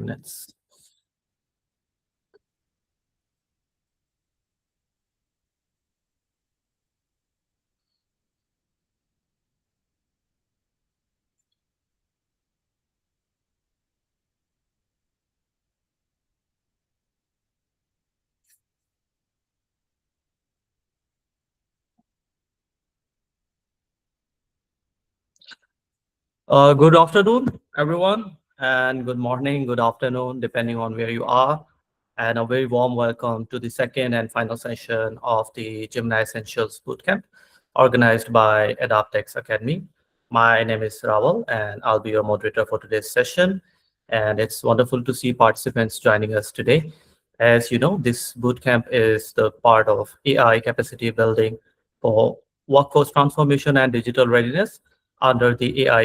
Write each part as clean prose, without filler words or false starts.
minutes. Good afternoon, everyone, and good morning, good afternoon, depending on where you are. And a very warm welcome to the second and final session of the Gemini Essentials Bootcamp, organized by Adaptex Academy. My name is Raval, and I'll be your moderator for today's session. And it's wonderful to see participants joining us today. As you know, this bootcamp is the part of AI capacity building for workforce transformation and digital readiness under the AI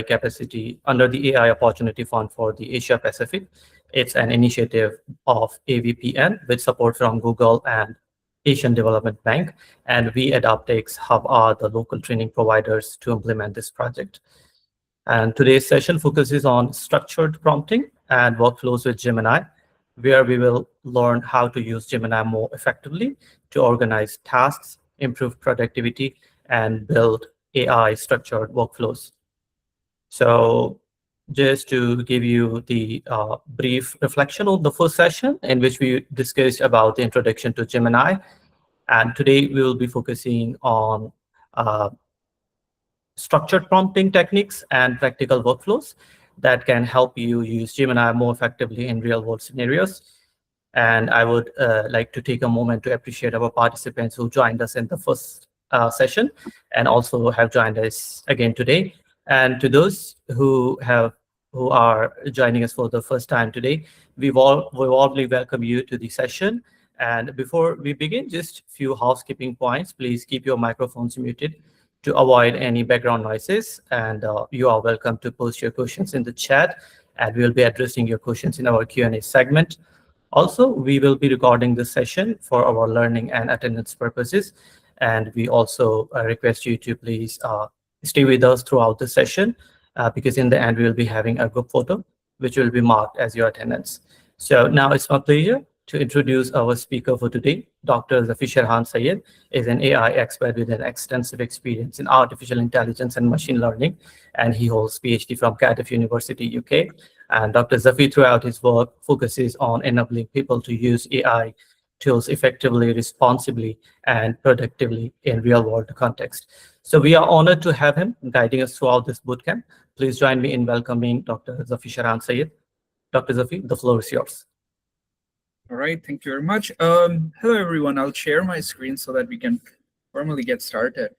Opportunity Fund for the Asia Pacific. It's an initiative of AVPN with support from Google and Asian Development Bank, and we at Aptex Hub are the local training providers to implement this project. And today's session focuses on structured prompting and workflows with Gemini, where we will learn how to use Gemini more effectively to organize tasks, improve productivity, and build AI structured workflows. So just to give you the brief reflection on the first session in which we discussed about the introduction to Gemini. And today we will be focusing on uh, structured prompting techniques and practical workflows that can help you use Gemini more effectively in real world scenarios. And I would like to take a moment to appreciate our participants who joined us in the first session and also have joined us again today. And to those who are joining us for the first time today, we warmly welcome you to the session. And before we begin, just few housekeeping points. Please keep your microphones muted to avoid any background noises. And you are welcome to post your questions in the chat, and we'll be addressing your questions in our Q&A segment. Also, we will be recording this session for our learning and attendance purposes. And we also request you to please stay with us throughout the session because in the end, we will be having a group photo, which will be marked as your attendance. So now it's my pleasure to introduce our speaker for today. Dr. Zafir Sayed is an AI expert with an extensive experience in artificial intelligence and machine learning, and he holds PhD from Cardiff University, UK. And Dr. Zafir, throughout his work, focuses on enabling people to use AI tools effectively, responsibly, and productively in real-world context. So we are honored to have him guiding us throughout this bootcamp. Please join me in welcoming Dr. Zafir Sayed. Dr. Zafir, the floor is yours. All right, thank you very much. Hello, everyone. I'll share my screen so that we can formally get started.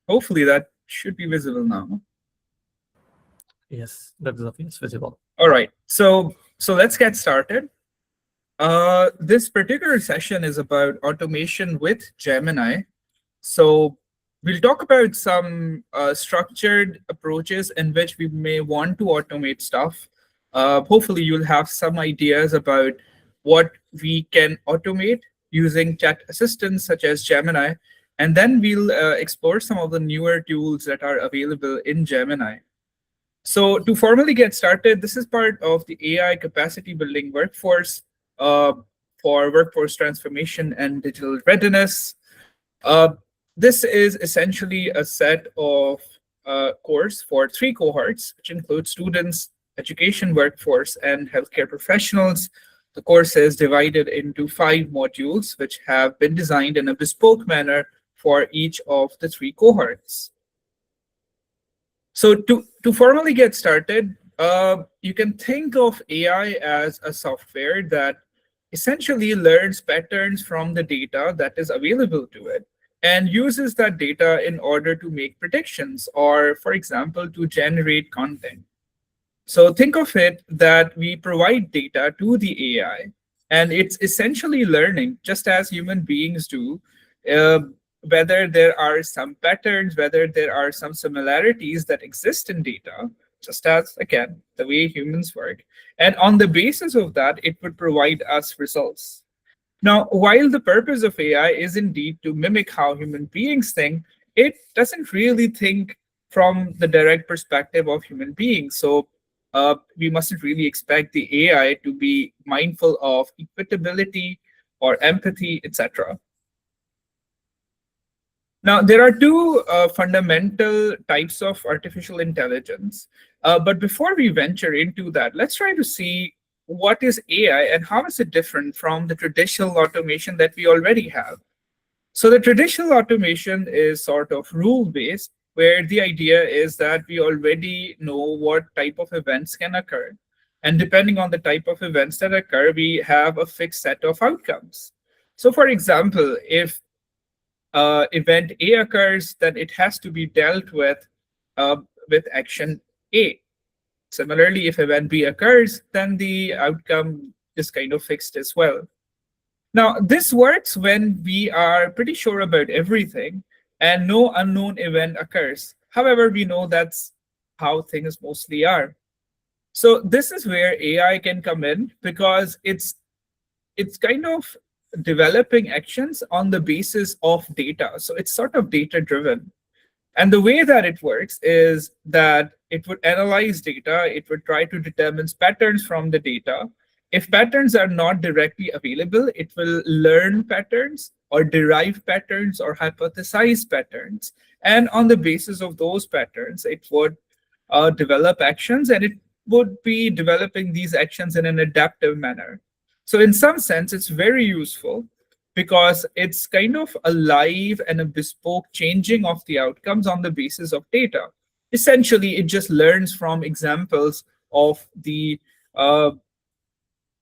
Hopefully that should be visible now. Yes, Dr. Zafir is visible. All right, so let's get started. This particular session is about automation with Gemini. So we'll talk about some structured approaches in which we may want to automate stuff. Hopefully you'll have some ideas about what we can automate using chat assistants such as Gemini. And then we'll explore some of the newer tools that are available in Gemini. So to formally get started, this is part of the AI capacity building workforce for workforce transformation and digital readiness. This is essentially a set of course for 3 cohorts, which include students, education workforce, and healthcare professionals. The course is divided into 5 modules, which have been designed in a bespoke manner for each of the 3 cohorts. So to formally get started, you can think of AI as a software that essentially learns patterns from the data that is available to it and uses that data in order to make predictions or, for example, to generate content. So think of it that we provide data to the AI, and it's essentially learning just as human beings do, whether there are some patterns, whether there are some similarities that exist in data, just as, again, the way humans work. And on the basis of that, it would provide us results. Now, while the purpose of AI is indeed to mimic how human beings think, it doesn't really think from the direct perspective of human beings. So we mustn't really expect the AI to be mindful of equitability or empathy, etc. Now, there are two fundamental types of artificial intelligence. But before we venture into that, let's try to see what is AI and how is it different from the traditional automation that we already have. So the traditional automation is sort of rule-based, where the idea is that we already know what type of events can occur. And depending on the type of events that occur, we have a fixed set of outcomes. So for example, if event A occurs, then it has to be dealt with action A. Similarly, if event B occurs, then the outcome is kind of fixed as well. Now, this works when we are pretty sure about everything and no unknown event occurs. However, we know that's how things mostly are. So this is where AI can come in because it's kind of developing actions on the basis of data. So it's sort of data driven. And the way that it works is that it would analyze data, it would try to determine patterns from the data. If patterns are not directly available, it will learn patterns or derive patterns or hypothesize patterns. And on the basis of those patterns, it would develop actions, and it would be developing these actions in an adaptive manner. So in some sense, it's very useful because it's kind of a live and a bespoke changing of the outcomes on the basis of data. Essentially, it just learns from examples uh,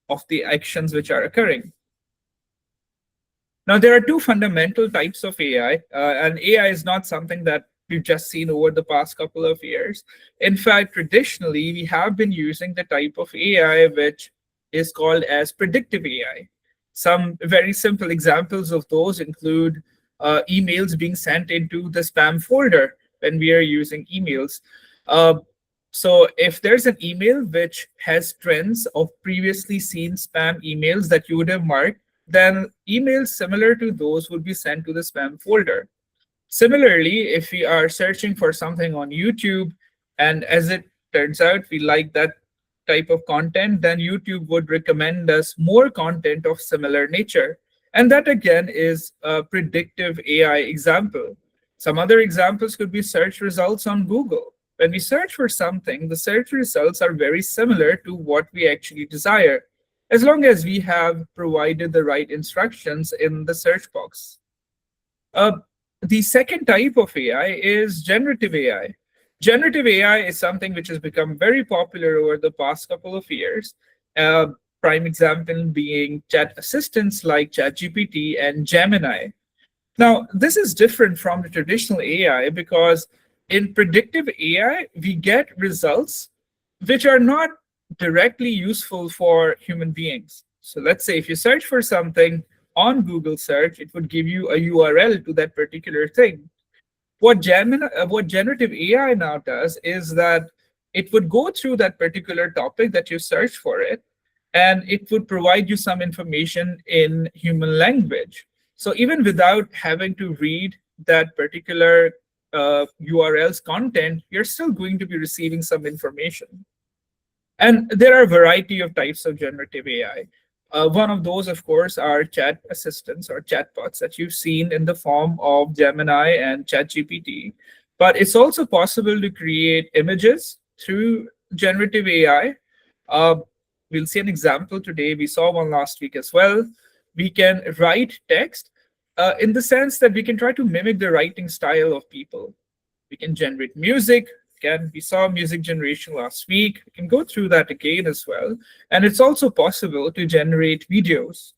of the actions which are occurring. Now, there are two fundamental types of AI, and AI is not something that we've just seen over the past couple of years. In fact, traditionally, we have been using the type of AI which is called as predictive AI. Some very simple examples of those include emails being sent into the spam folder when we are using emails. So if there's an email which has trends of previously seen spam emails that you would have marked, then emails similar to those would be sent to the spam folder. Similarly, if we are searching for something on YouTube, and as it turns out, we like that type of content, then YouTube would recommend us more content of similar nature. And that again is a predictive AI example. Some other examples could be search results on Google. When we search for something, the search results are very similar to what we actually desire, as long as we have provided the right instructions in the search box. Uh, the second type of AI is generative AI. Generative AI is something which has become very popular over the past couple of years. Uh, Prime example being chat assistants like ChatGPT and Gemini. Now, this is different from the traditional AI because in predictive AI, we get results which are not directly useful for human beings. So let's say if you search for something on Google search, it would give you a URL to that particular thing. What generative AI now does is that it would go through that particular topic that you search for it, and it would provide you some information in human language. So even without having to read that particular URL's content, you're still going to be receiving some information. And there are a variety of types of generative AI. One of those, of course, are chat assistants or chatbots that you've seen in the form of Gemini and ChatGPT. But it's also possible to create images through generative AI. Uh, we'll see an example today. We saw one last week as well. We can write text in the sense that we can try to mimic the writing style of people. We can generate music. Again, we saw music generation last week. We can go through that again as well. And it's also possible to generate videos.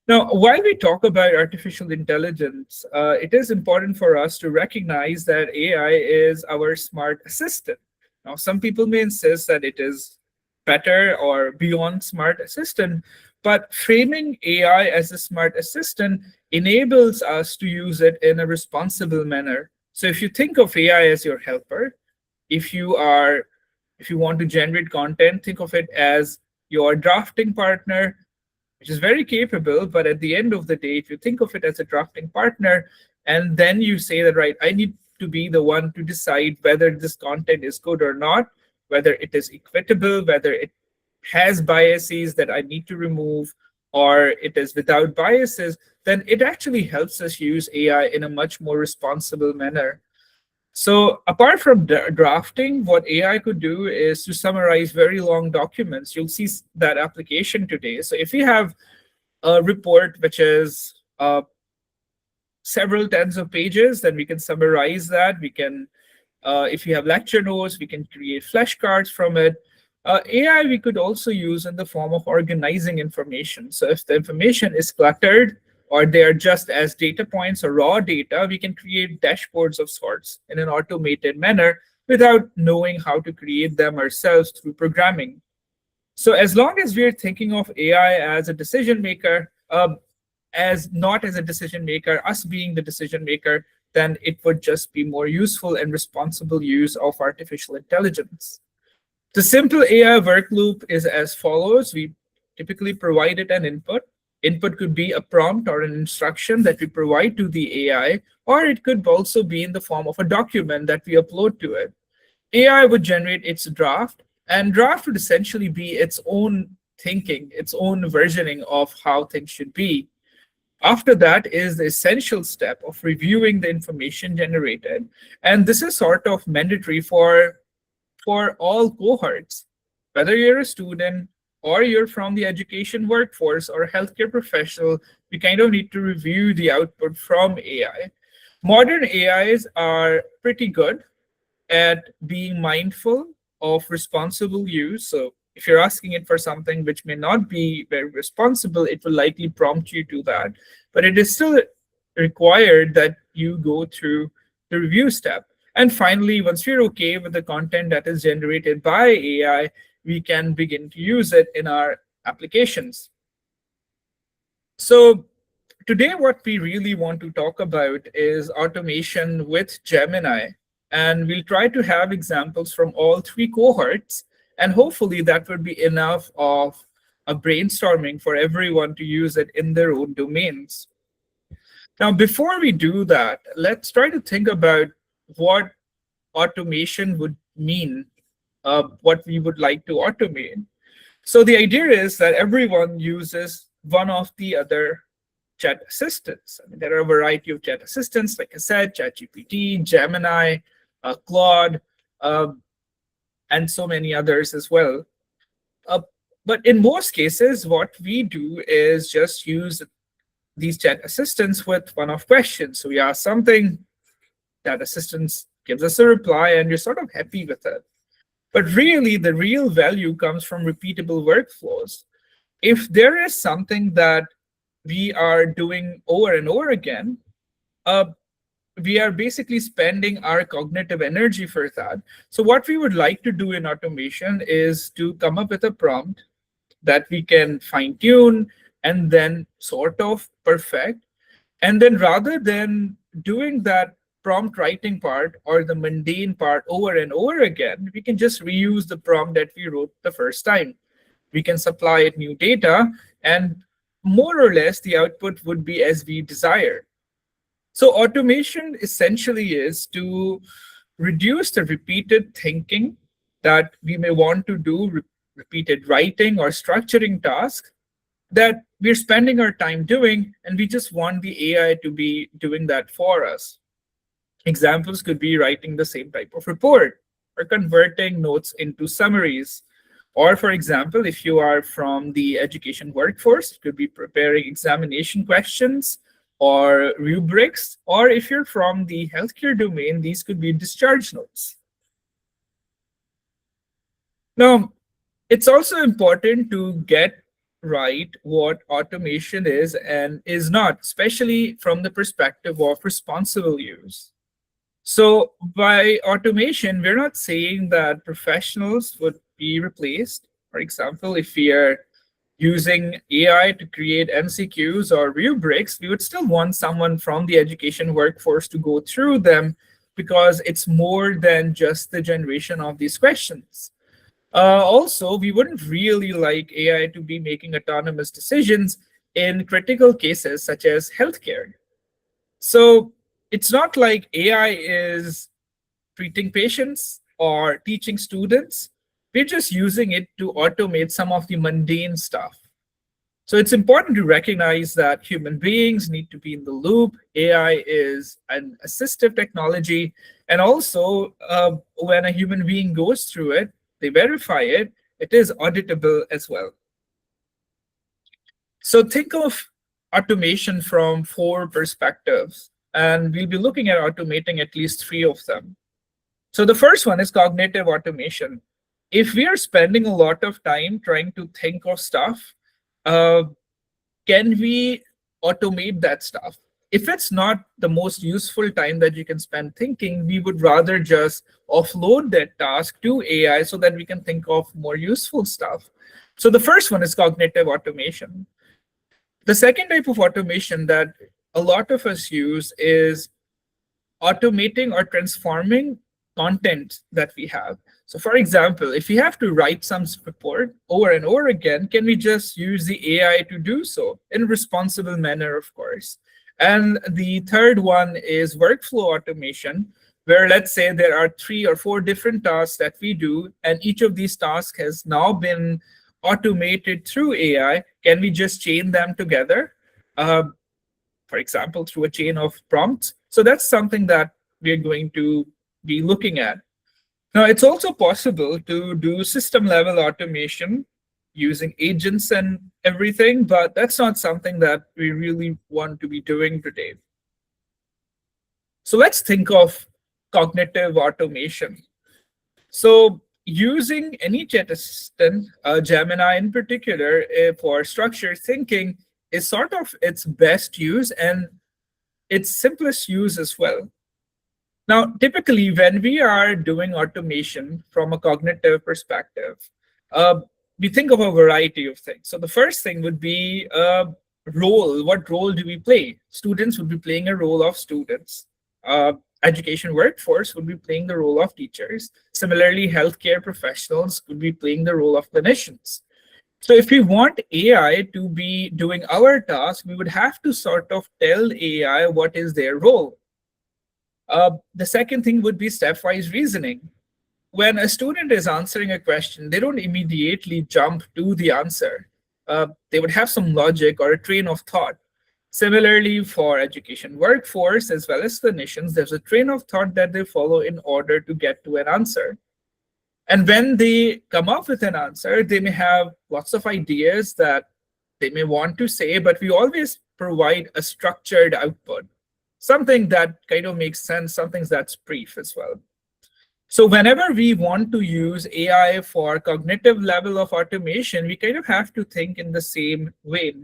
Now, while we talk about artificial intelligence, it is important for us to recognize that AI is our smart assistant. Now, some people may insist that it is better or beyond smart assistant, but framing AI as a smart assistant enables us to use it in a responsible manner. So if you think of AI as your helper, if you want to generate content, think of it as your drafting partner, which is very capable. But at the end of the day, if you think of it as a drafting partner, and then you say that, right, I need to be the one to decide whether this content is good or not, whether it is equitable, whether it has biases that I need to remove, or it is without biases, then it actually helps us use AI in a much more responsible manner. So apart from drafting, what AI could do is to summarize very long documents. You'll see that application today. So if you have a report which is several tens of pages, then we can summarize that. We can, if you have lecture notes, we can create flashcards from it. AI we could also use in the form of organizing information. So if the information is cluttered or they are just as data points or raw data, we can create dashboards of sorts in an automated manner without knowing how to create them ourselves through programming. So as long as we're thinking of AI as a decision maker, as not as a decision maker, us being the decision maker, then it would just be more useful and responsible use of artificial intelligence. The simple AI work loop is as follows. We typically provide it an input. Input could be a prompt or an instruction that we provide to the AI, or it could also be in the form of a document that we upload to it. AI would generate its draft, and draft would essentially be its own thinking, its own versioning of how things should be. After that is the essential step of reviewing the information generated. And this is sort of mandatory for all cohorts, whether you're a student or you're from the education workforce or a healthcare professional, we kind of need to review the output from AI. Modern AIs are pretty good at being mindful of responsible use. So if you're asking it for something which may not be very responsible, it will likely prompt you to that. But it is still required that you go through the review step. And finally, once we're okay with the content that is generated by AI, we can begin to use it in our applications. So today, what we really want to talk about is automation with Gemini. And we'll try to have examples from all three cohorts. And hopefully that would be enough of a brainstorming for everyone to use it in their own domains. Now, before we do that, let's try to think about what automation would mean, what we would like to automate. So the idea is that everyone uses one of the other chat assistants. I mean, there are a variety of chat assistants, like I said, ChatGPT, Gemini, Claude, and so many others as well. But in most cases, what we do is just use these chat assistants with one-off questions. So we ask something, that assistant gives us a reply, and you're sort of happy with it. But really, the real value comes from repeatable workflows. If there is something that we are doing over and over again, we are basically spending our cognitive energy for that. So what we would like to do in automation is to come up with a prompt that we can fine tune and then sort of perfect. And then rather than doing that prompt writing part or the mundane part over and over again, we can just reuse the prompt that we wrote the first time. We can supply it new data, and more or less the output would be as we desire. So automation essentially is to reduce the repeated thinking that we may want to do, repeated writing or structuring tasks that we're spending our time doing, and we just want the AI to be doing that for us. Examples could be writing the same type of report or converting notes into summaries. Or for example, if you are from the education workforce, it could be preparing examination questions or rubrics. Or if you're from the healthcare domain, these could be discharge notes. Now, it's also important to get right what automation is and is not, especially from the perspective of responsible use. So by automation, we're not saying that professionals would be replaced. For example, if we are using AI to create MCQs or rubrics, we would still want someone from the education workforce to go through them because it's more than just the generation of these questions. Also, we wouldn't really like AI to be making autonomous decisions in critical cases such as healthcare. So It's not like AI is treating patients or teaching students. We're just using it to automate some of the mundane stuff. So it's important to recognize that human beings need to be in the loop. AI is an assistive technology. And also, when a human being goes through it, they verify it, it is auditable as well. So think of automation from four perspectives, and we'll be looking at automating at least three of them. So the first one is cognitive automation. If we are spending a lot of time trying to think of stuff, uh, can we automate that stuff? If it's not the most useful time that you can spend thinking, we would rather just offload that task to AI so that we can think of more useful stuff. So the first one is cognitive automation. The second type of automation that a lot of us use is automating or transforming content that we have. So for example, if we have to write some report over and over again, can we just use the AI to do so in a responsible manner, of course? And the third one is workflow automation, where let's say there are 3 or 4 different tasks that we do, and each of these tasks has now been automated through AI. Can we just chain them together? For example, through a chain of prompts. So that's something that we're going to be looking at. Now, it's also possible to do system level automation using agents and everything, but that's not something that we really want to be doing today. So let's think of cognitive automation. So using any chat assistant, Gemini in particular, for structured thinking is sort of its best use and its simplest use as well. Now, typically, when we are doing automation from a cognitive perspective, uh, we think of a variety of things. So the first thing would be role. What role do we play? Students would be playing a role of students. Education workforce would be playing the role of teachers. Similarly, healthcare professionals would be playing the role of clinicians. So if we want AI to be doing our task, we would have to sort of tell AI what is their role. The second thing would be stepwise reasoning. When a student is answering a question, they don't immediately jump to the answer. They would have some logic or a train of thought. Similarly, for education workforce as well as clinicians, there's a train of thought that they follow in order to get to an answer. And when they come up with an answer, they may have lots of ideas that they may want to say, but we always provide a structured output, something that kind of makes sense, something that's brief as well. So whenever we want to use AI for cognitive level of automation, we kind of have to think in the same way.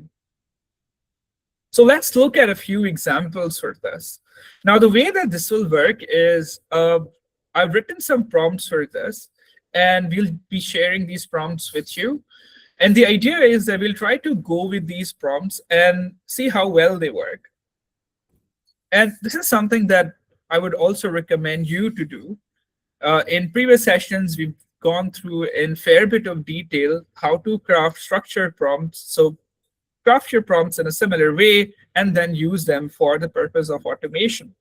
So let's look at a few examples for this. Now, the way that this will work is I've written some prompts for this, and we'll be sharing these prompts with you. And the idea is that we'll try to go with these prompts and see how well they work. And this is something that I would also recommend you to do. In previous sessions, we've gone through in fair bit of detail how to craft structured prompts. So craft your prompts in a similar way and then use them for the purpose of automation.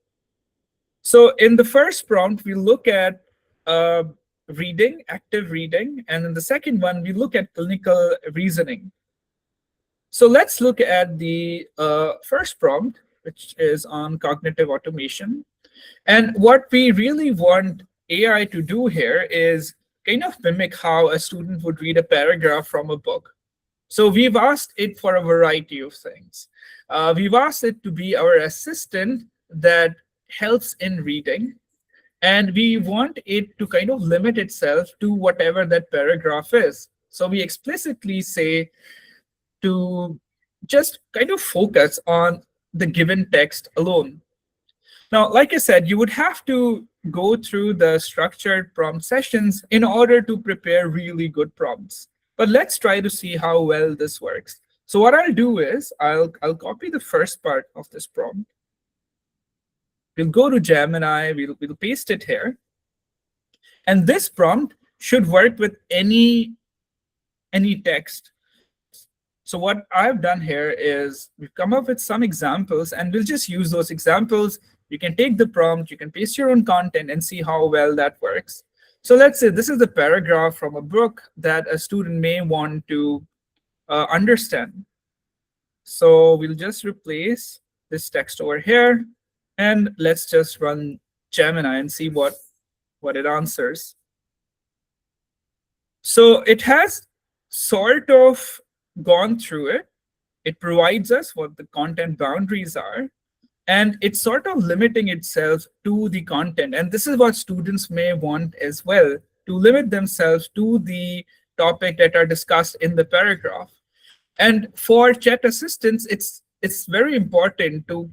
So in the first prompt, we look at reading, active reading. And in the second one, we look at clinical reasoning. So let's look at the first prompt, which is on cognitive automation. And what we really want AI to do here is kind of mimic how a student would read a paragraph from a book. So we've asked it for a variety of things. We've asked it to be our assistant that helps in reading. And we want it to kind of limit itself to whatever that paragraph is. So we explicitly say to just kind of focus on the given text alone. Now, like I said, you would have to go through the structured prompt sessions in order to prepare really good prompts. But let's try to see how well this works. So what I'll do is I'll copy the first part of this prompt. We'll go to Gemini, we'll paste it here. And this prompt should work with any text. So what I've done here is we've come up with some examples, and we'll just use those examples. You can take the prompt, you can paste your own content and see how well that works. So let's say this is the paragraph from a book that a student may want to understand. So we'll just replace this text over here, and let's just run Gemini and see what it answers. So it has sort of gone through it. It provides us what the content boundaries are, and it's sort of limiting itself to the content. And this is what students may want as well, to limit themselves to the topic that are discussed in the paragraph. And for chat assistants, it's very important to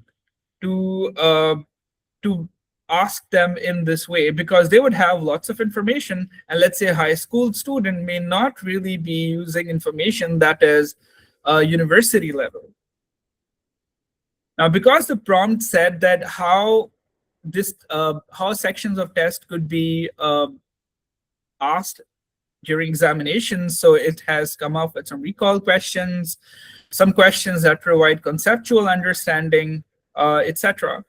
ask them in this way, because they would have lots of information, and let's say a high school student may not really be using information that is university level. Now, because the prompt said that how sections of test could be asked during examinations, so it has come up with some recall questions, some questions that provide conceptual understanding, etc.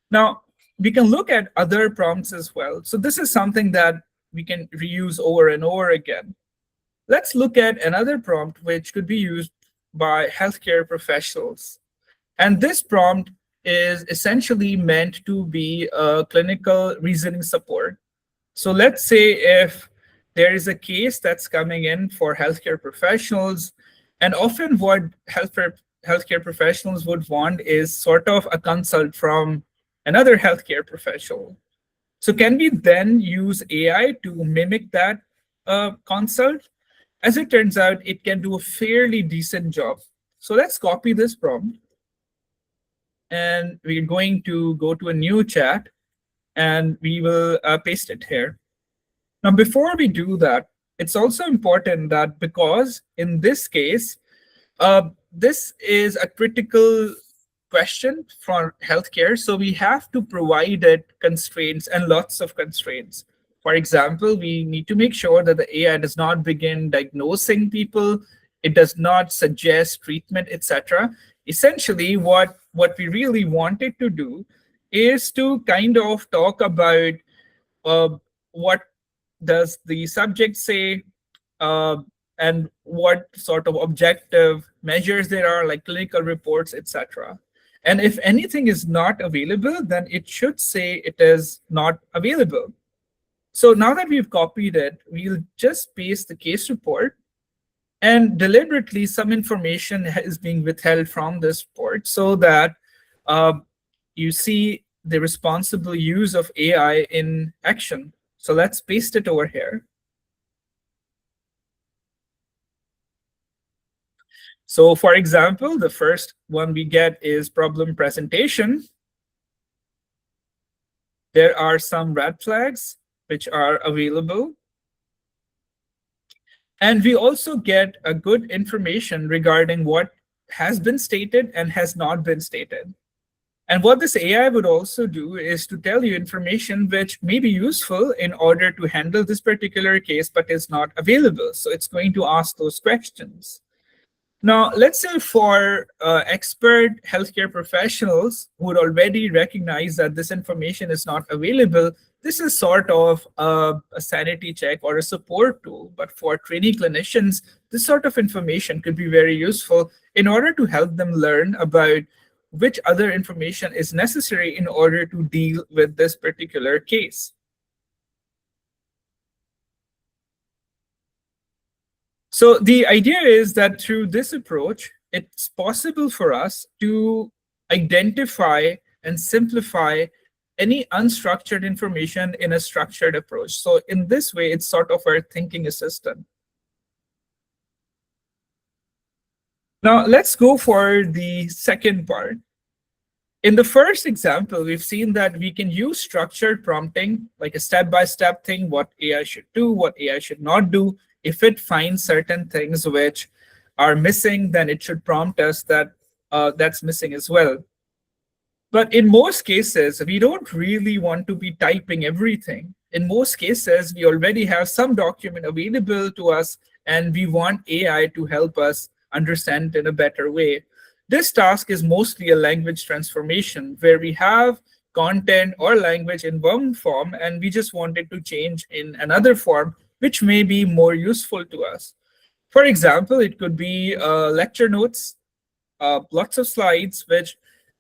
Now, we can look at other prompts as well. So this is something that we can reuse over and over again. Let's look at another prompt which could be used by healthcare professionals. And this prompt is essentially meant to be a clinical reasoning support. So let's say if there is a case that's coming in for healthcare professionals, and often what healthcare professionals would want is sort of a consult from another healthcare professional. So can we then use AI to mimic that consult? As it turns out, it can do a fairly decent job. So let's copy this prompt. And we're going to go to a new chat, and we will paste it here. Now, before we do that, it's also important that because in this case, this is a critical question for healthcare, so we have to provide it constraints and lots of constraints. For example, we need to make sure that the AI does not begin diagnosing people, it does not suggest treatment, etc. Essentially, what we really wanted to do is to kind of talk about what does the subject say, and what sort of objective measures there are, like clinical reports, etc. And if anything is not available, then it should say it is not available. So now that we've copied it, we'll just paste the case report, and deliberately some information is being withheld from this report so that you see the responsible use of AI in action. So let's paste it over here. So for example, the first one we get is problem presentation. There are some red flags which are available. And we also get a good information regarding what has been stated and has not been stated. And what this AI would also do is to tell you information which may be useful in order to handle this particular case, but is not available. So it's going to ask those questions. Now, let's say for expert healthcare professionals who would already recognize that this information is not available, this is sort of a sanity check or a support tool. But for trainee clinicians, this sort of information could be very useful in order to help them learn about which other information is necessary in order to deal with this particular case. So the idea is that through this approach, it's possible for us to identify and simplify any unstructured information in a structured approach. So in this way, it's sort of our thinking assistant. Now let's go for the second part. In the first example, we've seen that we can use structured prompting, like a step-by-step thing, what AI should do, what AI should not do. If it finds certain things which are missing, then it should prompt us that that's missing as well. But in most cases, we don't really want to be typing everything. In most cases, we already have some document available to us, and we want AI to help us understand it in a better way. This task is mostly a language transformation where we have content or language in one form and we just want it to change in another form, which may be more useful to us. For example, it could be lecture notes, lots of slides, which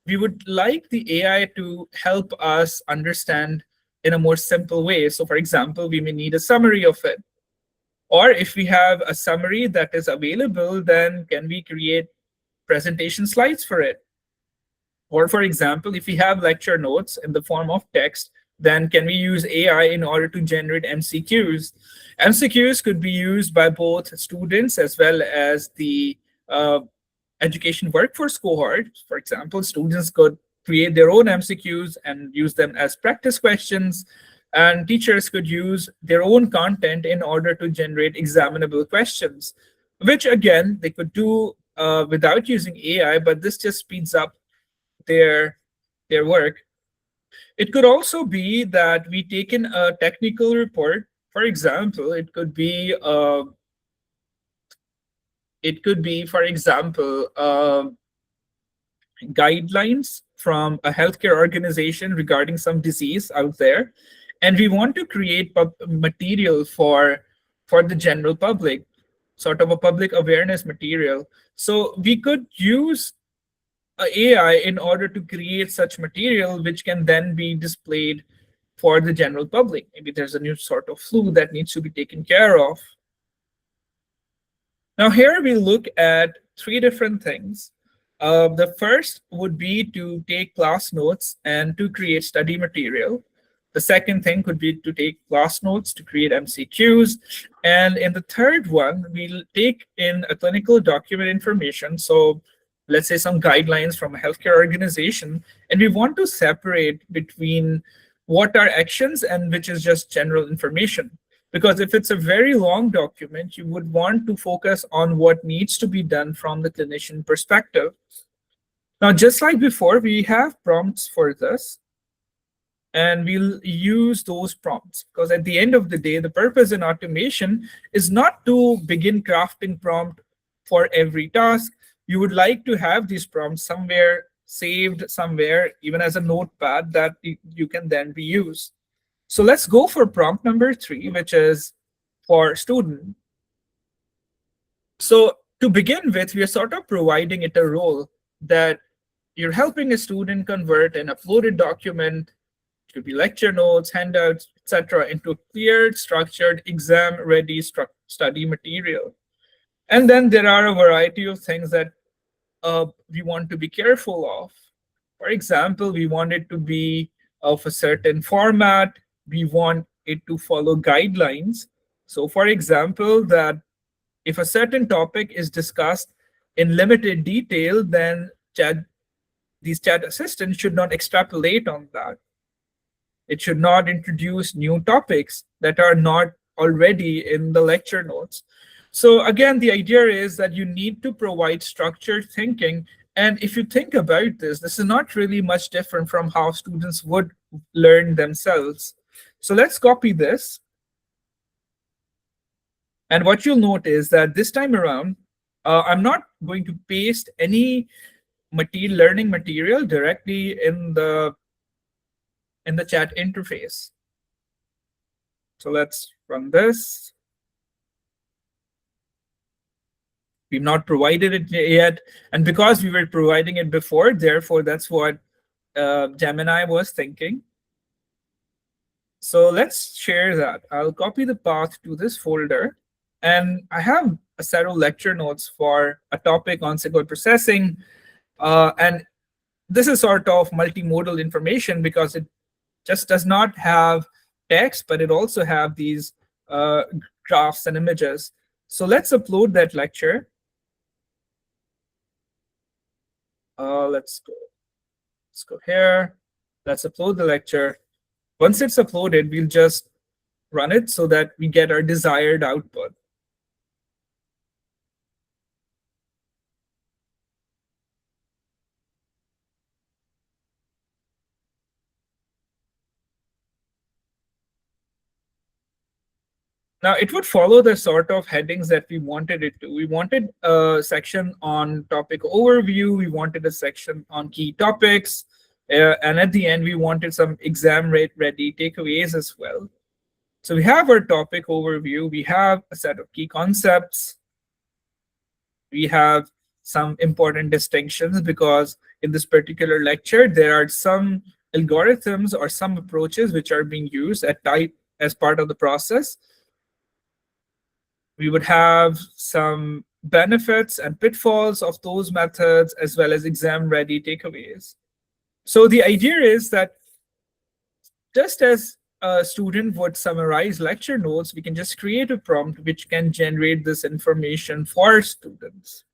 we would like the AI to help us understand in a more simple way. So, for example, we may need a summary of it. Or if we have a summary that is available, then can we create presentation slides for it? Or for example, if we have lecture notes in the form of text, then can we use AI in order to generate MCQs? MCQs could be used by both students as well as the uh, education workforce cohort. For example, students could create their own MCQs and use them as practice questions, and teachers could use their own content in order to generate examinable questions, which again, they could do without using AI, but this just speeds up their their work. It could also be that we take in a technical report. For example, for example, guidelines from a healthcare organization regarding some disease out there, and we want to create material for the general public, sort of a public awareness material. So we could use AI in order to create such material, which can then be displayed for the general public. Maybe there's a new sort of flu that needs to be taken care of. Now, here we look at three different things. The first would be to take class notes and to create study material. The second thing could be to take class notes to create MCQs. And in the third one, we'll take in a clinical document information. So let's say some guidelines from a healthcare organization, and we want to separate between what are actions and which is just general information. Because if it's a very long document, you would want to focus on what needs to be done from the clinician perspective. Now, just like before, we have prompts for this, and we'll use those prompts because at the end of the day, the purpose in automation is not to begin crafting prompt for every task. You would like to have these prompts somewhere saved somewhere, even as a notepad that you can then reuse. So let's go for prompt number 3, which is for student. So to begin with, we are sort of providing it a role that you're helping a student convert an uploaded document, it could be lecture notes, handouts, etc., into clear, structured, exam-ready study material. And then there are a variety of things that we want to be careful of. For example, we want it to be of a certain format. We want it to follow guidelines. So, for example, that if a certain topic is discussed in limited detail, then these chat assistants should not extrapolate on that. It should not introduce new topics that are not already in the lecture notes. So again, the idea is that you need to provide structured thinking. And if you think about this, this is not really much different from how students would learn themselves. So let's copy this. And what you'll note is that this time around, I'm not going to paste any learning material directly in the chat interface. So let's run this. We've not provided it yet. And because we were providing it before, therefore, that's what Gemini was thinking. So let's share that. I'll copy the path to this folder. And I have a set of lecture notes for a topic on signal processing. And this is sort of multimodal information because it just does not have text, but it also have these graphs and images. So let's upload that lecture. Let's go here. Let's upload the lecture. Once it's uploaded, we'll just run it so that we get our desired output. Now, it would follow the sort of headings that we wanted it to. We wanted a section on topic overview, we wanted a section on key topics, and at the end, we wanted some exam ready takeaways as well. So we have our topic overview, we have a set of key concepts, we have some important distinctions because in this particular lecture, there are some algorithms or some approaches which are being used at type as part of the process. We would have some benefits and pitfalls of those methods as well as exam ready takeaways. So the idea is that just as a student would summarize lecture notes, we can just create a prompt which can generate this information for students.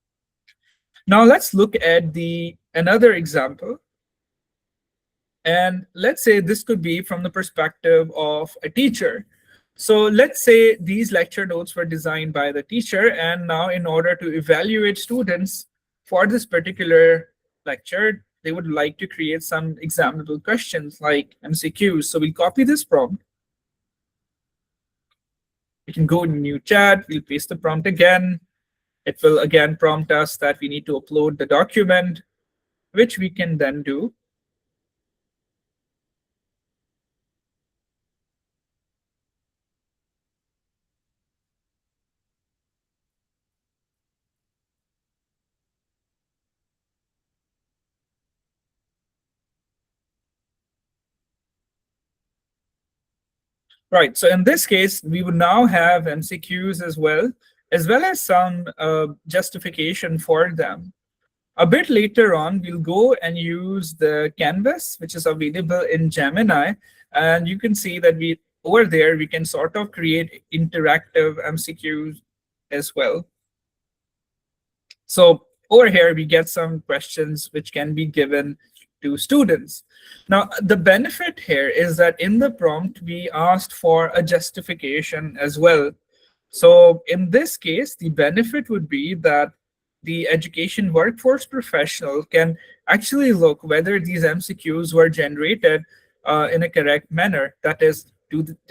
Now let's look at the another example. And let's say this could be from the perspective of a teacher. So let's say these lecture notes were designed by the teacher, and now in order to evaluate students for this particular lecture, they would like to create some examinable questions like MCQs. So we'll copy this prompt. We can go to new chat, we'll paste the prompt again. It will again prompt us that we need to upload the document, which we can then do. Right. So in this case, we would now have MCQs as well as some justification for them. A bit later on, we'll go and use the canvas, which is available in Gemini. And you can see that we over there, we can sort of create interactive MCQs as well. So over here, we get some questions which can be given to students. Now, the benefit here is that in the prompt, we asked for a justification as well. So in this case, the benefit would be that the education workforce professional can actually look whether these MCQs were generated in a correct manner. That is,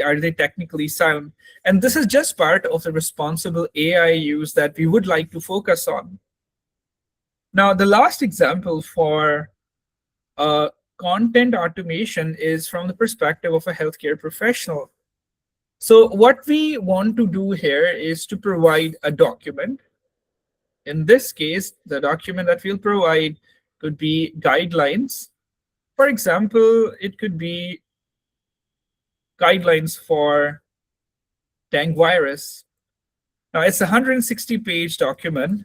are they technically sound? And this is just part of the responsible AI use that we would like to focus on. Now, the last example for content automation is from the perspective of a healthcare professional. So what we want to do here is to provide a document. In this case, the document that we'll provide could be guidelines. For example, it could be guidelines for dengue virus. Now, it's a 160-page document,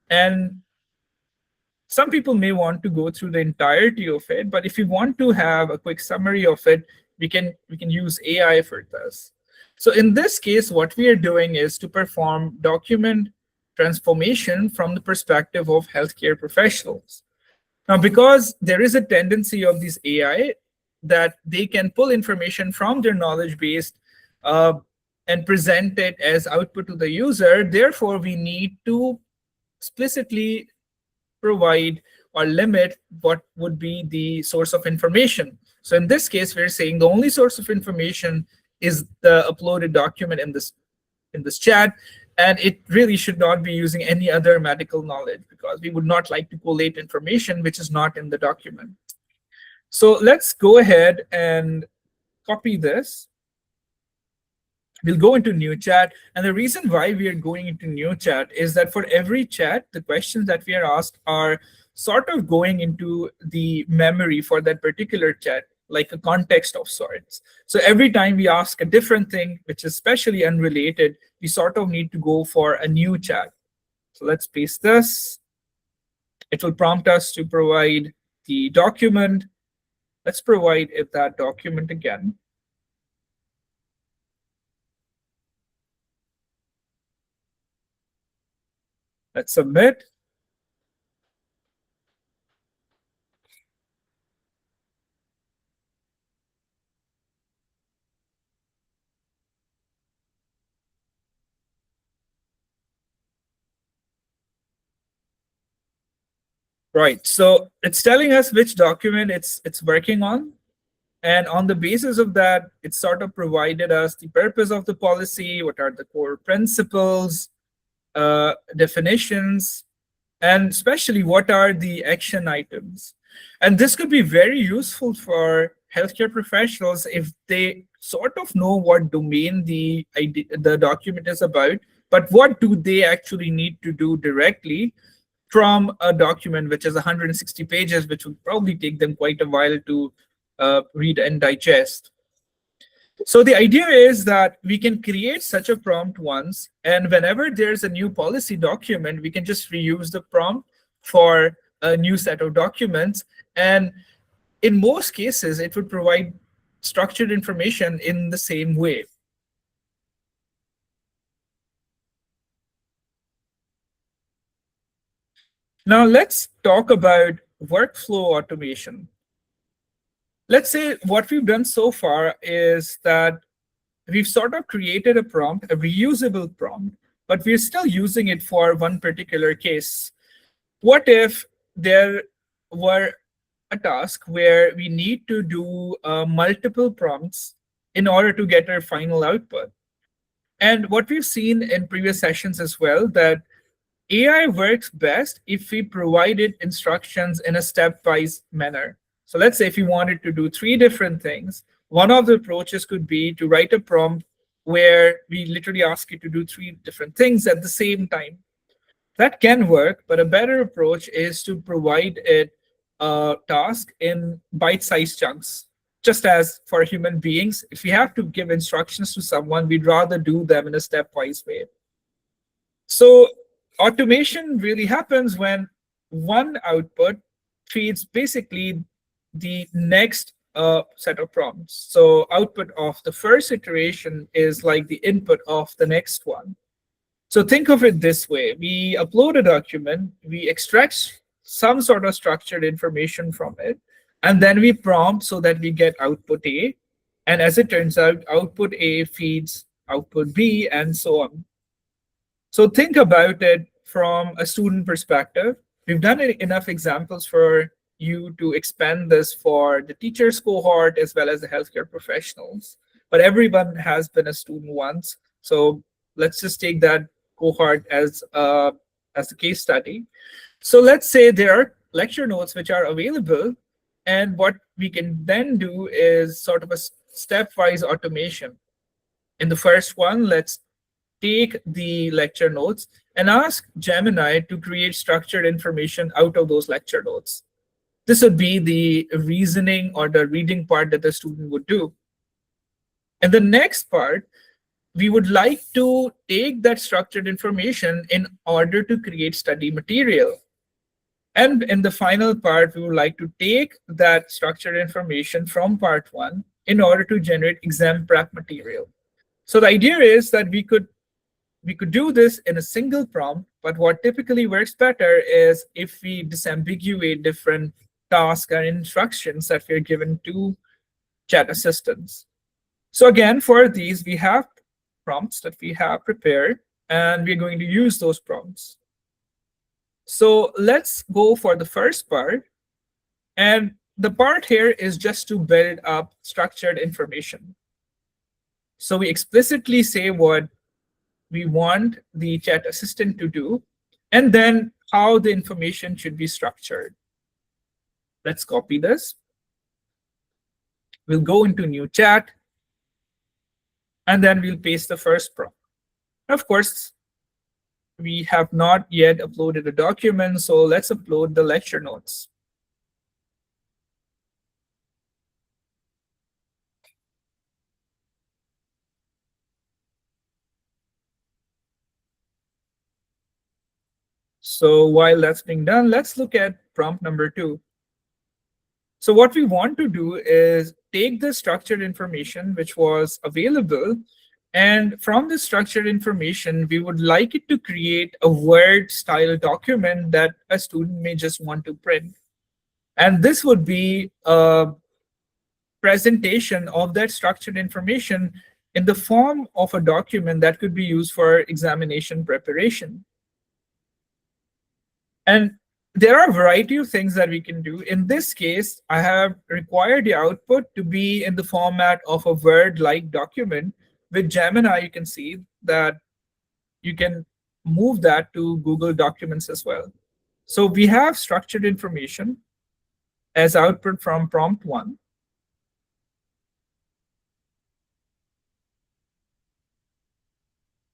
and some people may want to go through the entirety of it, but if you want to have a quick summary of it, we can use AI for this. So in this case, what we are doing is to perform document transformation from the perspective of healthcare professionals. Now, because there is a tendency of these AI that they can pull information from their knowledge base and present it as output to the user, therefore, we need to explicitly provide or limit what would be the source of information. So in this case, we're saying the only source of information is the uploaded document in this chat, and it really should not be using any other medical knowledge because we would not like to collate information which is not in the document. So let's go ahead and copy this. We'll go into new chat. And the reason why we are going into new chat is that for every chat, the questions that we are asked are sort of going into the memory for that particular chat, like a context of sorts. So every time we ask a different thing, which is especially unrelated, we sort of need to go for a new chat. So let's paste this. It will prompt us to provide the document. Let's provide it that document again. Let's submit. Right, so it's telling us which document it's working on. And on the basis of that, it sort of provided us the purpose of the policy, what are the core principles, definitions, and especially what are the action items. And this could be very useful for healthcare professionals if they sort of know what domain the document is about, but what do they actually need to do directly from a document which is 160 pages, which would probably take them quite a while to read and digest. So the idea is that we can create such a prompt once, and whenever there's a new policy document, we can just reuse the prompt for a new set of documents. And in most cases, it would provide structured information in the same way. Now let's talk about workflow automation. Let's say what we've done so far is that we've sort of created a prompt, a reusable prompt, but we're still using it for one particular case. What if there were a task where we need to do multiple prompts in order to get our final output? And what we've seen in previous sessions as well, that AI works best if we provided instructions in a stepwise manner. So let's say if you wanted to do three different things, one of the approaches could be to write a prompt where we literally ask you to do three different things at the same time. That can work, but a better approach is to provide it a task in bite-sized chunks. Just as for human beings, if we have to give instructions to someone, we'd rather do them in a stepwise way. So automation really happens when one output feeds basically the next set of prompts. So output of the first iteration is like the input of the next one. So think of it this way. We upload a document, we extract some sort of structured information from it, and then we prompt so that we get output A. And as it turns out, output A feeds output B, and so on. So think about it from a student perspective. We've done enough examples for you to expand this for the teachers cohort as well as the healthcare professionals. But everyone has been a student once. So let's just take that cohort as a case study. So let's say there are lecture notes which are available. And what we can then do is sort of a stepwise automation. In the first one, let's take the lecture notes and ask Gemini to create structured information out of those lecture notes. This would be the reasoning or the reading part that the student would do. And the next part, we would like to take that structured information in order to create study material. And in the final part, we would like to take that structured information from part one in order to generate exam prep material. So the idea is that we could do this in a single prompt, but what typically works better is if we disambiguate different tasks and instructions that we're given to chat assistants. So again, for these, we have prompts that we have prepared, and we're going to use those prompts. So let's go for the first part. And the part here is just to build up structured information. So we explicitly say what we want the chat assistant to do, and then how the information should be structured. Let's copy this. We'll go into new chat, and then we'll paste the first prompt. Of course, we have not yet uploaded a document, so let's upload the lecture notes. So while that's being done, let's look at prompt number 2. So what we want to do is take the structured information which was available, and from the structured information, we would like it to create a Word-style document that a student may just want to print. And this would be a presentation of that structured information in the form of a document that could be used for examination preparation. And There are a variety of things that we can do. In this case, I have required the output to be in the format of a Word-like document. With Gemini, you can see that you can move that to Google Documents as well. So we have structured information as output from prompt one.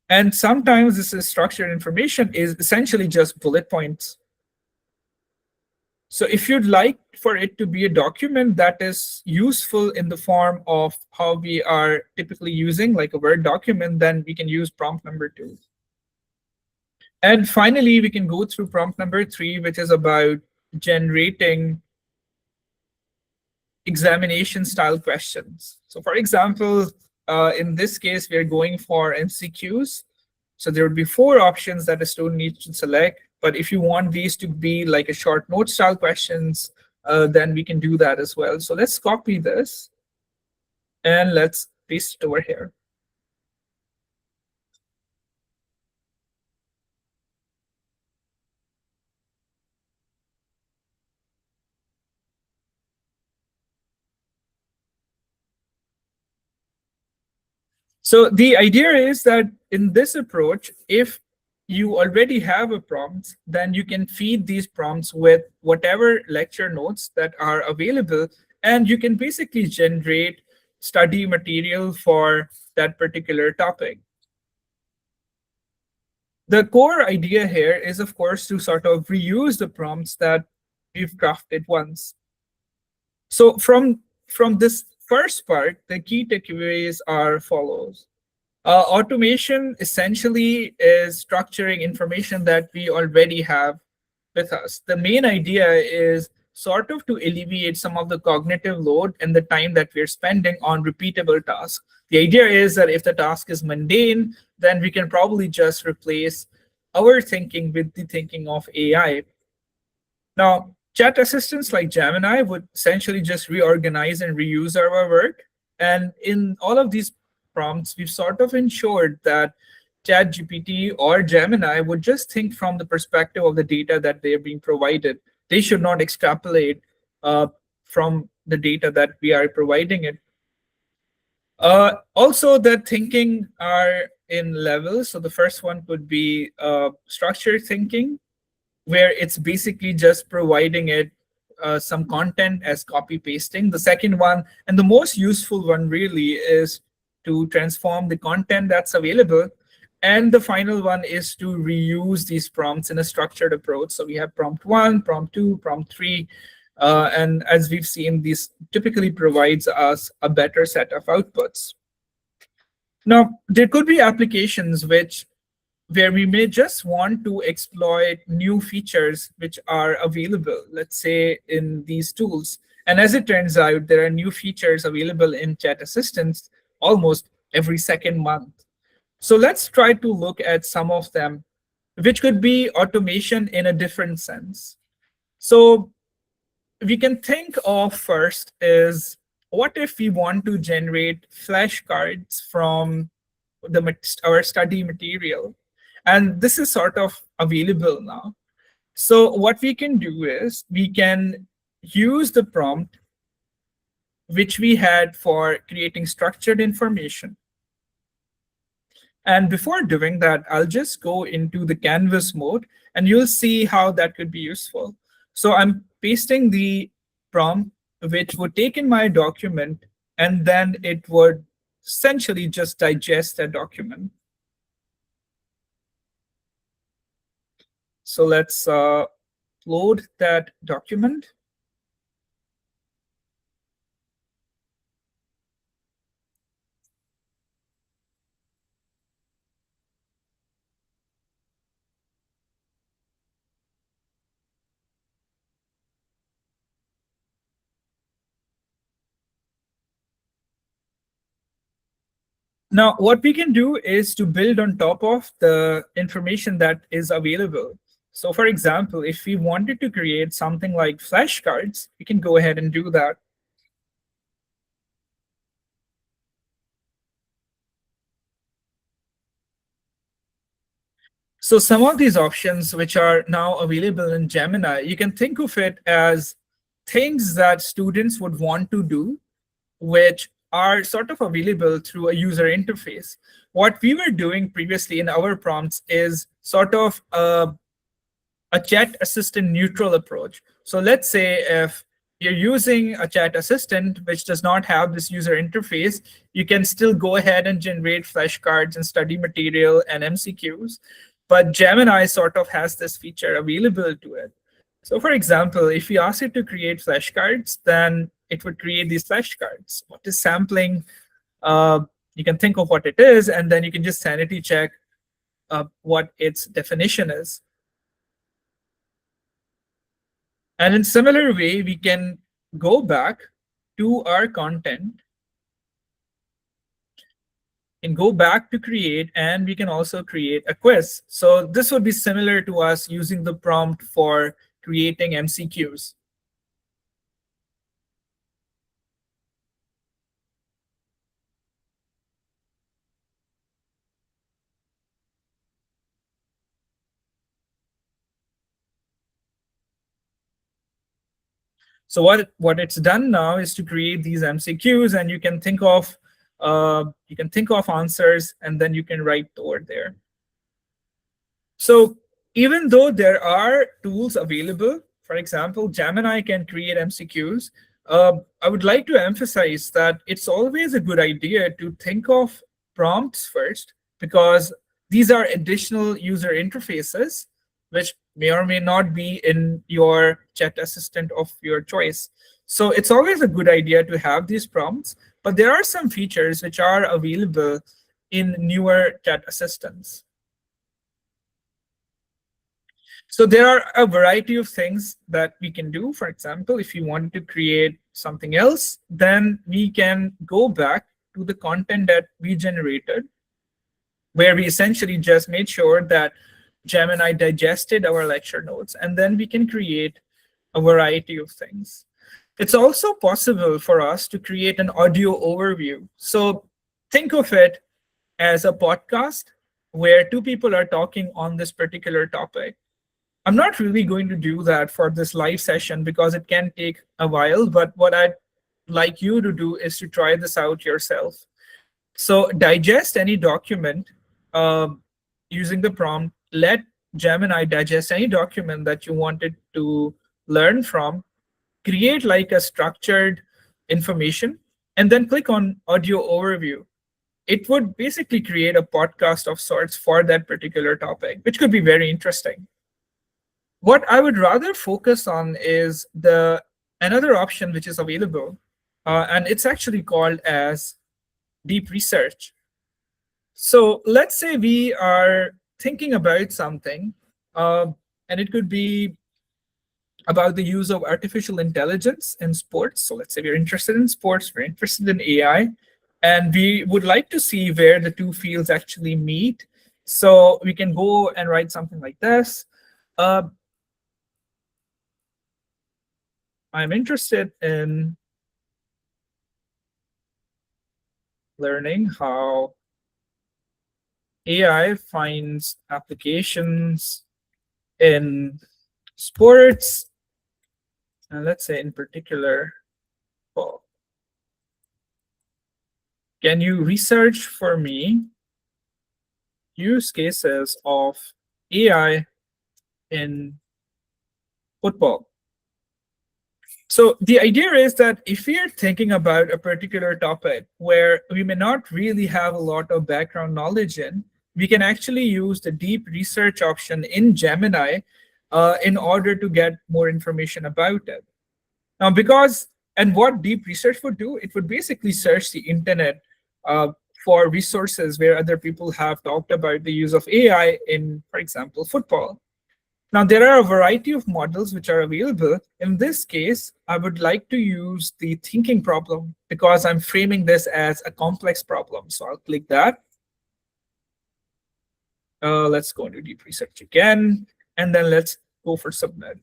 And sometimes this is structured information is essentially just bullet points. So if you'd like for it to be a document that is useful in the form of how we are typically using, like a Word document, then we can use prompt number 2. And finally, we can go through prompt number 3, which is about generating examination style questions. So for example, in this case, we are going for MCQs. So there would be 4 options that a student needs to select. But if you want these to be like a short note style questions, then we can do that as well. So let's copy this and let's paste it over here. So the idea is that in this approach, if you already have a prompt, then you can feed these prompts with whatever lecture notes that are available, and you can basically generate study material for that particular topic. The core idea here is, of course, to sort of reuse the prompts that we've crafted once. So from this first part, the key takeaways are follows. Automation essentially is structuring information that we already have with us. The main idea is sort of to alleviate some of the cognitive load and the time that we're spending on repeatable tasks. The idea is that if the task is mundane, then we can probably just replace our thinking with the thinking of AI. Now, chat assistants like Gemini would essentially just reorganize and reuse our work. And in all of these prompts, we've sort of ensured that ChatGPT or Gemini would just think from the perspective of the data that they're being provided. They should not extrapolate from the data that we are providing it. Also, the thinking are in levels. So the first one could be structured thinking, where it's basically just providing it some content as copy pasting. The second one, and the most useful one really, is to transform the content that's available. And the final one is to reuse these prompts in a structured approach. So we have prompt 1, prompt 2, prompt 3. And as we've seen, this typically provides us a better set of outputs. Now, there could be applications where we may just want to exploit new features which are available, let's say in these tools. And as it turns out, there are new features available in chat assistants almost every second month. So let's try to look at some of them, which could be automation in a different sense. So we can think of first is, what if we want to generate flashcards from our study material? And this is sort of available now. So what we can do is we can use the prompt which we had for creating structured information. And before doing that, I'll just go into the canvas mode and you'll see how that could be useful. So I'm pasting the prompt, which would take in my document, and then it would essentially just digest that document. So let's load that document. Now, what we can do is to build on top of the information that is available. So for example, if we wanted to create something like flashcards, we can go ahead and do that. So some of these options which are now available in Gemini, you can think of it as things that students would want to do, which are sort of available through a user interface. What we were doing previously in our prompts is sort of a chat assistant neutral approach. So let's say if you're using a chat assistant which does not have this user interface, you can still go ahead and generate flashcards and study material and MCQs. But Gemini sort of has this feature available to it. So for example, if you ask it to create flashcards, then it would create these flashcards. What is sampling? You can think of what it is, and then you can just sanity check what its definition is. And in similar way, we can go back to our content and go back to create, and we can also create a quiz. So this would be similar to us using the prompt for creating MCQs. So what it's done now is to create these MCQs, and you can think of answers, and then you can write over there. So even though there are tools available, for example, Gemini can create MCQs, I would like to emphasize that it's always a good idea to think of prompts first, because these are additional user interfaces which may or may not be in your chat assistant of your choice. So it's always a good idea to have these prompts, but there are some features which are available in newer chat assistants. So there are a variety of things that we can do. For example, if you wanted to create something else, then we can go back to the content that we generated, where we essentially just made sure that Gemini digested our lecture notes, and then we can create a variety of things. It's also possible for us to create an audio overview. So think of it as a podcast where two people are talking on this particular topic. I'm not really going to do that for this live session because it can take a while, but what I'd like you to do is to try this out yourself. So digest any document using the prompt. Let Gemini digest any document that you wanted to learn from. Create like a structured information, and then click on audio overview. It would basically create a podcast of sorts for that particular topic, which could be very interesting. What I would rather focus on is the another option which is available, and it's actually called as deep research. So let's say we are thinking about something, and it could be about the use of artificial intelligence in sports. So let's say we're interested in sports, we're interested in AI, and we would like to see where the two fields actually meet. So we can go and write something like this. I'm interested in learning how AI finds applications in sports, and let's say in particular, well, can you research for me use cases of AI in football? So the idea is that if we are thinking about a particular topic where we may not really have a lot of background knowledge in, we can actually use the deep research option in Gemini in order to get more information about it. Now, and what deep research would do, it would basically search the internet for resources where other people have talked about the use of AI in, for example, football. Now, there are a variety of models which are available. In this case, I would like to use the thinking problem because I'm framing this as a complex problem. So I'll click that. Let's go into deep research again, and then let's go for submit.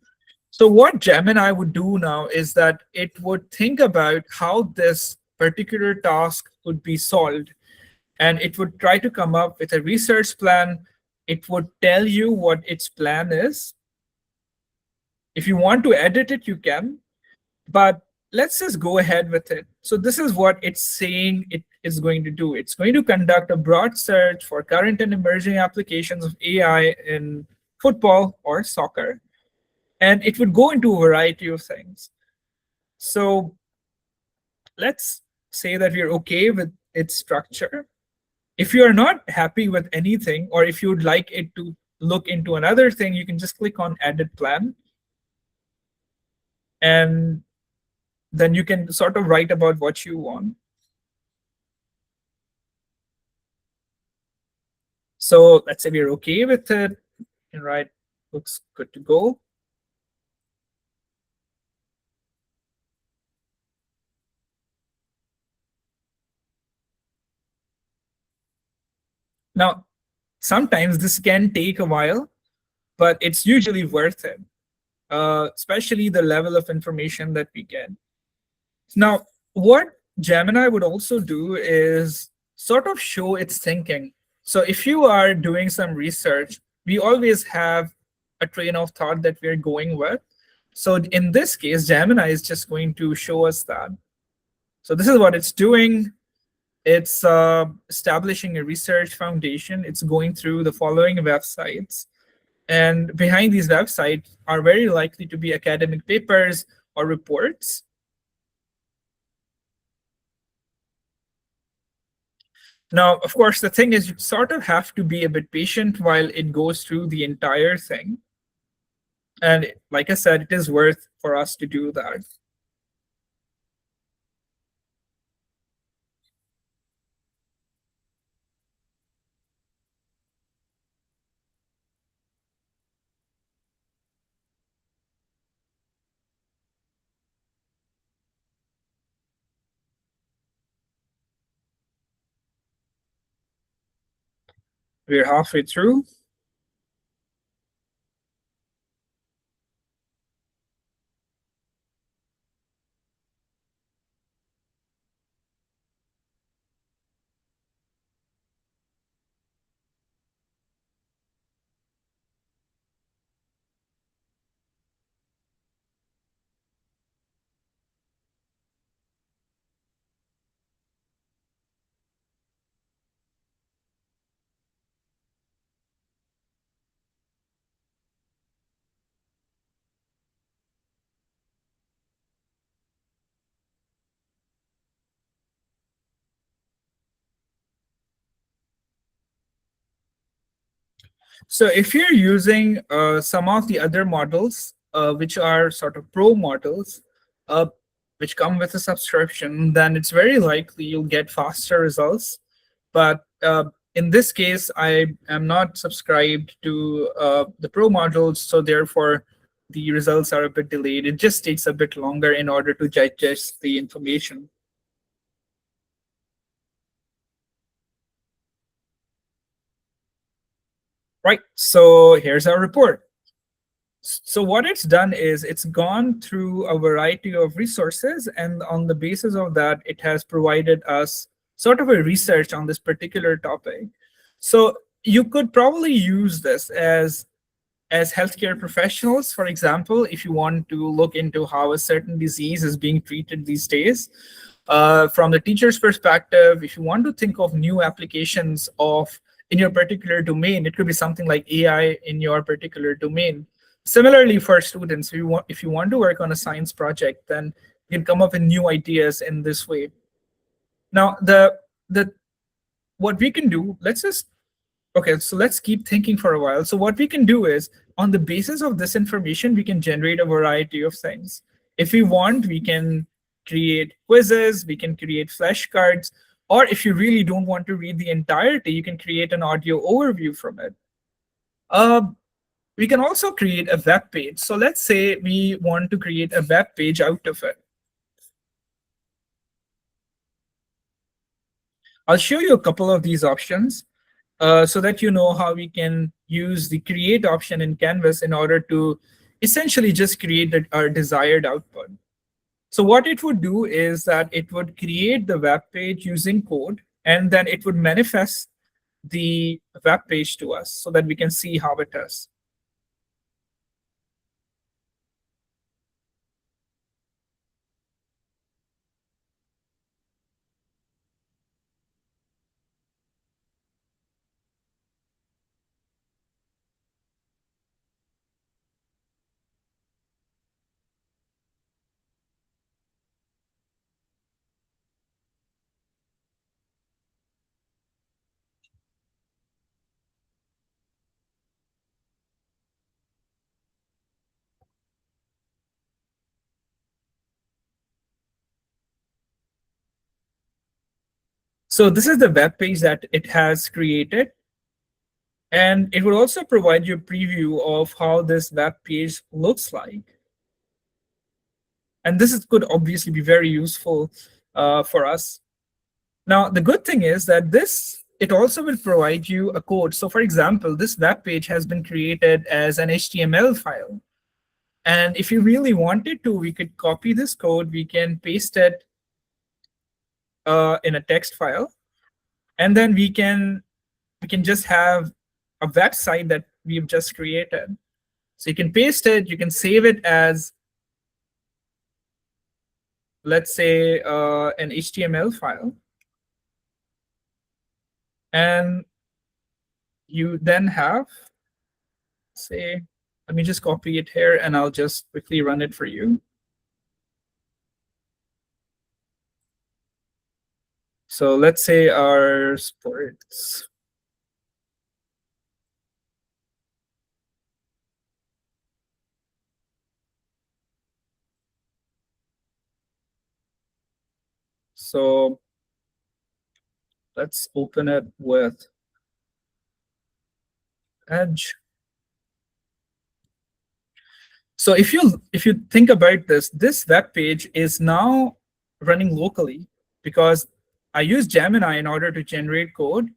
So what Gemini would do now is that it would think about how this particular task could be solved, and it would try to come up with a research plan it would tell you what its plan is. If you want to edit it, you can, but let's just go ahead with it. So this is what it's saying it is going to do. It's going to conduct a broad search for current and emerging applications of AI in football or soccer. And it would go into a variety of things. So let's say that we're okay with its structure. If you are not happy with anything, or if you'd like it to look into another thing, you can just click on Edit Plan. And then you can sort of write about what you want. So let's say we're okay with it. You can write, looks good to go. Now, sometimes this can take a while, but it's usually worth it, especially the level of information that we get. Now, what Gemini would also do is sort of show its thinking. So if you are doing some research, we always have a train of thought that we're going with. So in this case, Gemini is just going to show us that. So this is what it's doing. It's establishing a research foundation. It's going through the following websites. And behind these websites are very likely to be academic papers or reports. Now, of course, the thing is you sort of have to be a bit patient while it goes through the entire thing. And like I said, it is worth for us to do that. We're halfway through. So if you're using some of the other models, which are sort of pro models, uh, which come with a subscription, then it's very likely you'll get faster results. But in this case, I am not subscribed to the pro models, so therefore the results are a bit delayed. It just takes a bit longer in order to digest the information. Right, so here's our report. So what it's done is it's gone through a variety of resources, and on the basis of that, it has provided us sort of a research on this particular topic. So you could probably use this as healthcare professionals, for example, if you want to look into how a certain disease is being treated these days. From the teacher's perspective, if you want to think of new applications of in your particular domain, it could be something like AI in your particular domain. Similarly, for students, if you want to work on a science project, then you can come up with new ideas in this way. Now, the what we can do, okay, so let's keep thinking for a while. So what we can do is, on the basis of this information, we can generate a variety of things. If we want, we can create quizzes, we can create flashcards, or if you really don't want to read the entirety, you can create an audio overview from it. We can also create a web page. So let's say we want to create a web page out of it. I'll show you a couple of these options so that you know how we can use the create option in Canvas in order to essentially just create our desired output. So what it would do is that it would create the web page using code, and then it would manifest the web page to us so that we can see how it is. So this is the web page that it has created. And it will also provide you a preview of how this web page looks like. And could obviously be very useful for us. Now, the good thing is that it also will provide you a code. So for example, this web page has been created as an HTML file. And if you really wanted to, we could copy this code. We can paste it in a text file. And then we can just have a website that we've just created. So you can paste it, you can save it as, let's say, an HTML file. And you then have, say, let me just copy it here and I'll just quickly run it for you. So let's say our sports. So let's open it with Edge. So if you think about this web page is now running locally because I use Gemini in order to generate code,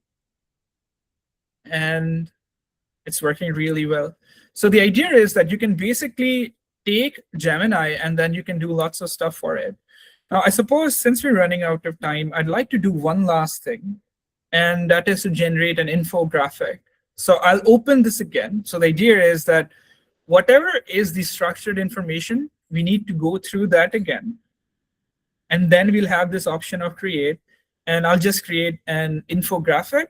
and it's working really well. So the idea is that you can basically take Gemini and then you can do lots of stuff for it. Now, I suppose since we're running out of time, I'd like to do one last thing, and that is to generate an infographic. So I'll open this again. So the idea is that whatever is the structured information, we need to go through that again. And then we'll have this option of create, and I'll just create an infographic.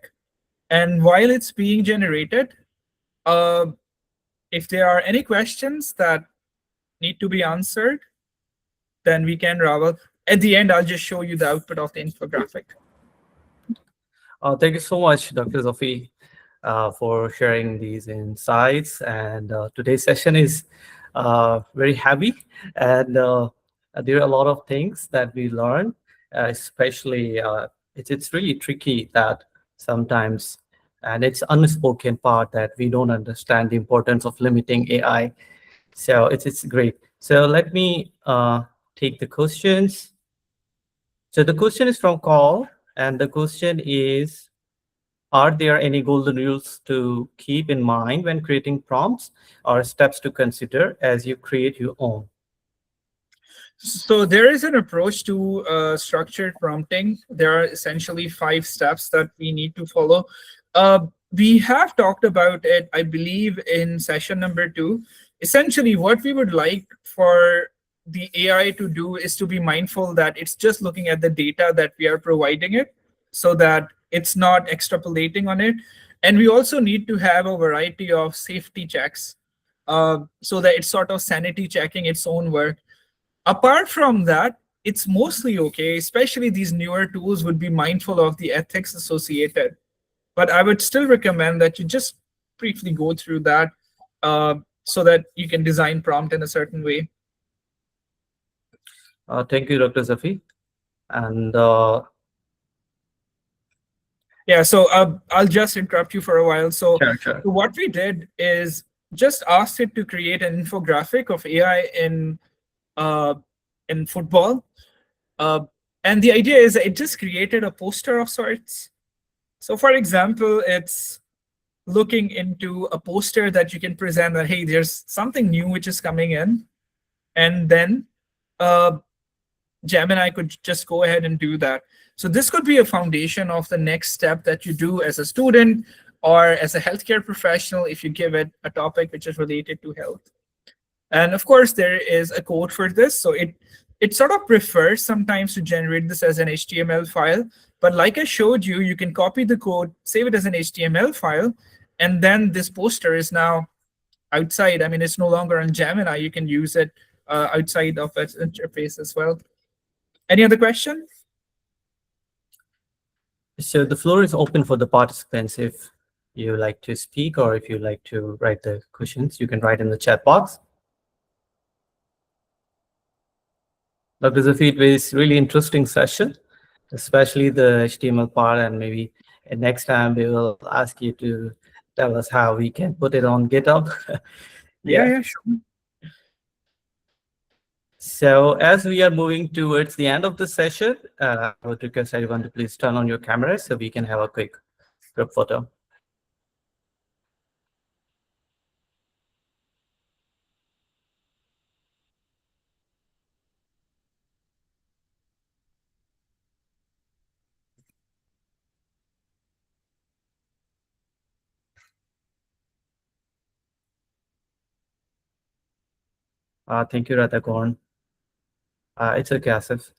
And while it's being generated, if there are any questions that need to be answered, then we can Ravel. At the end, I'll just show you the output of the infographic. Thank you so much, Dr. Zofi, for sharing these insights. And today's session is very heavy, and there are a lot of things that we learn, especially it's really tricky that sometimes, and it's unspoken part that we don't understand the importance of limiting AI. So it's great. So let me take the questions. So the question is from Call, and the question is, are there any golden rules to keep in mind when creating prompts or steps to consider as you create your own? So there is an approach to structured prompting. There are essentially 5 steps that we need to follow. We have talked about it, I believe, in session number 2. Essentially, what we would like for the AI to do is to be mindful that it's just looking at the data that we are providing it so that it's not extrapolating on it. And we also need to have a variety of safety checks so that it's sort of sanity checking its own work. Apart from that, it's mostly okay, especially these newer tools would be mindful of the ethics associated. But I would still recommend that you just briefly go through that so that you can design prompt in a certain way. Thank you, Dr. Zafi. And yeah, so I'll just interrupt you for a while. So sure. What we did is just asked it to create an infographic of AI in football. And the idea is that it just created a poster of sorts. So for example, it's looking into a poster that you can present that, hey, there's something new which is coming in. And then Gemini could just go ahead and do that. So this could be a foundation of the next step that you do as a student or as a healthcare professional if you give it a topic which is related to health. And of course, there is a code for this. So it sort of prefers sometimes to generate this as an HTML file. But like I showed you, you can copy the code, save it as an HTML file, and then this poster is now outside. I mean, it's no longer on Gemini. You can use it outside of its interface as well. Any other question? So the floor is open for the participants. If you like to speak or if you like to write the questions, you can write in the chat box. Dr. Zafi, it was really interesting session, especially the HTML part, and maybe next time we will ask you to tell us how we can put it on GitHub. Yeah, sure. So as we are moving towards the end of the session, I would request everyone to please turn on your cameras so we can have a quick group photo. Thank you, Radhakorn. It's okay, Asif.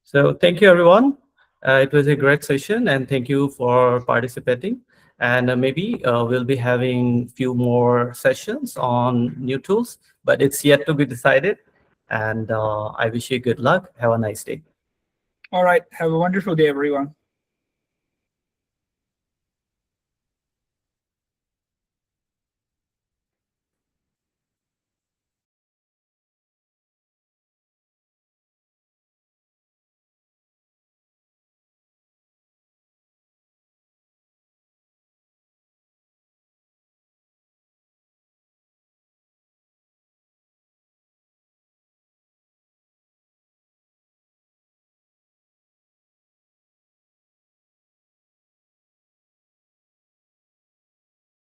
So thank you, everyone. It was a great session, and thank you for participating. And maybe we'll be having few more sessions on new tools, but it's yet to be decided. And I wish you good luck. Have a nice day. All right. Have a wonderful day, everyone.